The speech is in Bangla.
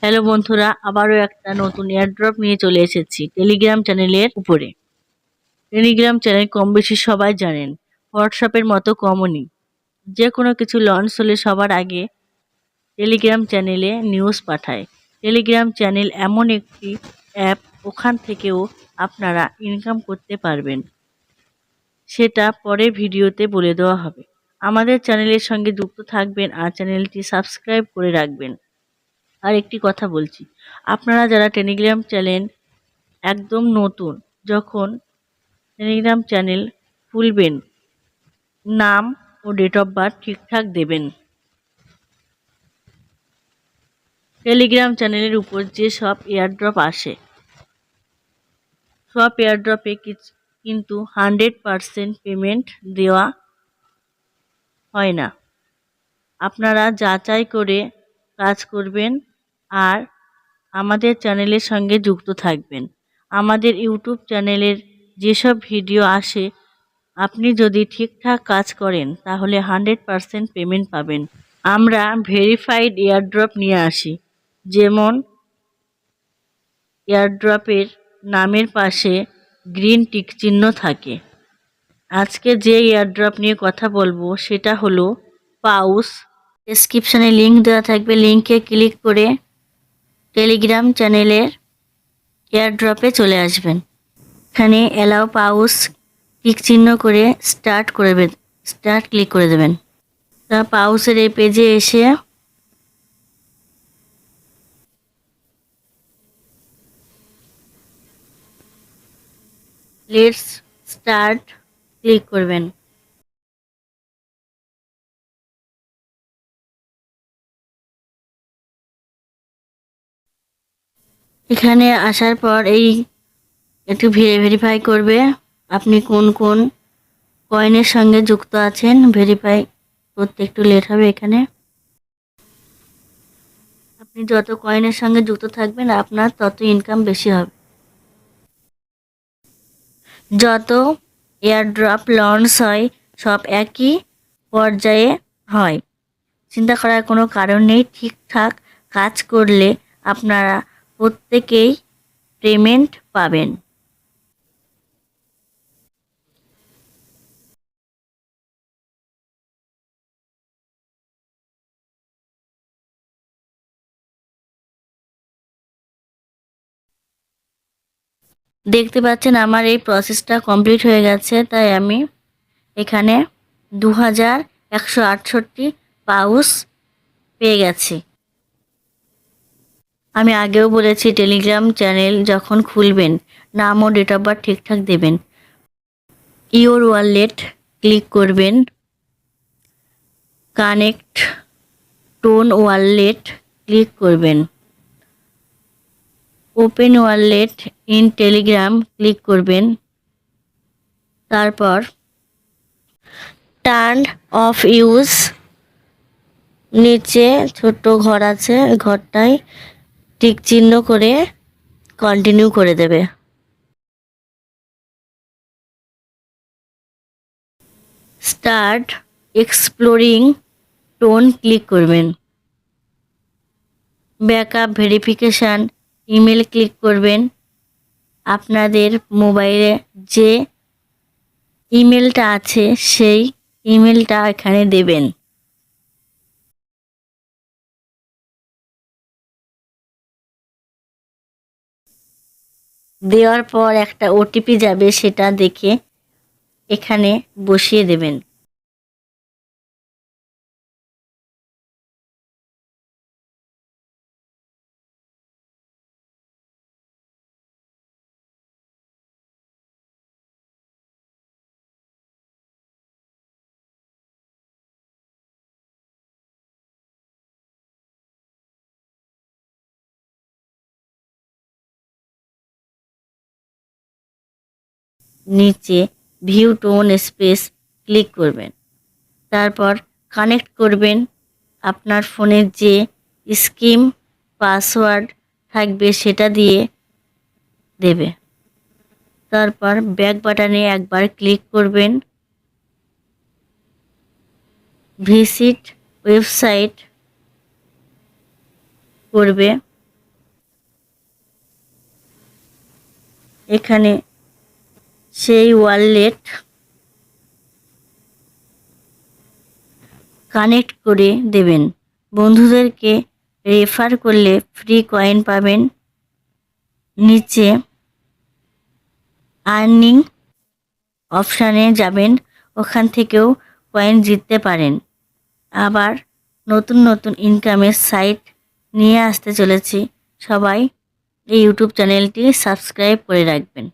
হ্যালো বন্ধুরা, আবারও একটা নতুন এয়ারড্রপ নিয়ে চলে এসেছি টেলিগ্রাম চ্যানেলের উপরে। টেলিগ্রাম চ্যানেল কম বেশি সবাই জানেন, হোয়াটসঅ্যাপের মতো কমনই। যে কোনো কিছু লঞ্চ হলে সবার আগে টেলিগ্রাম চ্যানেলে নিউজ পাঠায়। টেলিগ্রাম চ্যানেল এমন একটি অ্যাপ, ওখান থেকেও আপনারা ইনকাম করতে পারবেন। সেটা পরের ভিডিওতে বলে দেওয়া হবে। আমাদের চ্যানেলের সঙ্গে যুক্ত থাকবেন আর চ্যানেলটি সাবস্ক্রাইব করে রাখবেন। আর একটি কথা বলছি, আপনারা যারা টেলিগ্রাম চ্যানেল একদম নতুন, যখন টেলিগ্রাম চ্যানেল খুলবেন, নাম ও ডেট অফ বার্থ ঠিকঠাক দেবেন। টেলিগ্রাম চ্যানেলের উপর যে সব এয়ারড্রপ আসে, সব এয়ারড্রপে কিন্তু 100% পেমেন্ট দেওয়া হয় না। আপনারা যাচাই করে কাজ করবেন আর আমাদের চ্যানেলের সঙ্গে যুক্ত থাকবেন। আমাদের ইউটিউব চ্যানেলের যেসব ভিডিও আসে, আপনি যদি ঠিকঠাক কাজ করেন তাহলে 100% পেমেন্ট পাবেন। আমরা ভেরিফাইড এয়ারড্রপ নিয়ে আসি, যেমন এয়ারড্রপের নামের পাশে গ্রিন টিক চিহ্ন থাকে। আজকে যে এয়ারড্রপ নিয়ে কথা বলবো সেটা হলো পাউস। ডেসক্রিপশনে লিঙ্ক দেওয়া থাকবে, লিঙ্কে ক্লিক করে টেলিগ্রাম চ্যানেলের এয়ারড্রপে চলে আসবেন। এখানে অ্যালাউ পাউস টিক চিহ্ন করে স্টার্ট ক্লিক করে দেবেন। তা পাউসের এই পেজে এসে লেটস স্টার্ট ক্লিক করবেন। এখানে আসার পর একটু ভেরিফাই করবে আপনি কোন কোন কয়েনের সঙ্গে যুক্ত আছেন। ভেরিফাই করতে একটু লেট হবে। এখানে আপনি যত কয়েনের সঙ্গে যুক্ত থাকবেন আপনার তত ইনকাম বেশি হবে। যত এয়ারড্রপ লঞ্চ হয় সব একই পর্যায়ে হয়, চিন্তা করার কোনো কারণ নেই। ঠিকঠাক কাজ করলে আপনারা প্রত্যেকেই পেমেন্ট পাবেন। দেখতে পাচ্ছেন আমার এই প্রসেসটা কমপ্লিট হয়ে গেছে, তাই আমি এখানে 2168 পাউস পেয়ে গেছি। আমি আগেও বলেছি, টেলিগ্রাম চ্যানেল যখন খুলবেন নাম ও ডেট অফ বার্থ ঠিকঠাক দেবেন। ইওর ওয়ালেট ক্লিক করবেন, কানেক্ট টোন ওয়ালেট ক্লিক করবেন, open wallet in Telegram click করবেন। তারপর টার্ন অফ ইউজ নিচে ছোট ঘর আছে, ওই ঘরটায় টিক চিহ্ন করে কন্টিনিউ করে দেবে। স্টার্ট এক্সপ্লোরিং টোন ক্লিক করবেন। ব্যাকআপ ভেরিফিকেশান ইমেল ক্লিক করবেন। আপনাদের মোবাইলে যে ইমেলটা আছে সেই ইমেলটা এখানে দেবেন। দেওয়ার পর একটা ওটিপি যাবে, সেটা দেখে এখানে বসিয়ে দেবেন। নিচে ভিউ টোন স্পেস ক্লিক করবেন। তারপর কানেক্ট করবেন আপনার ফোনের যে স্কিম পাসওয়ার্ড থাকবে সেটা দিয়ে দেবে। তারপর ব্যাক বাটনে একবার ক্লিক করবেন। ভিজিট ওয়েবসাইট করবে। এখানে সেই ওয়ালেট কানেক্ট করে দেবেন। বন্ধুদেরকে রেফার করলে ফ্রি কয়েন পাবেন। নিচে আর্নিং অপশানে যাবেন, ওখান থেকেও কয়েন জিততে পারেন। আবার নতুন নতুন ইনকামের সাইট নিয়ে আসতে চলেছি। সবাই এই ইউটিউব চ্যানেলটি সাবস্ক্রাইব করে রাখবেন।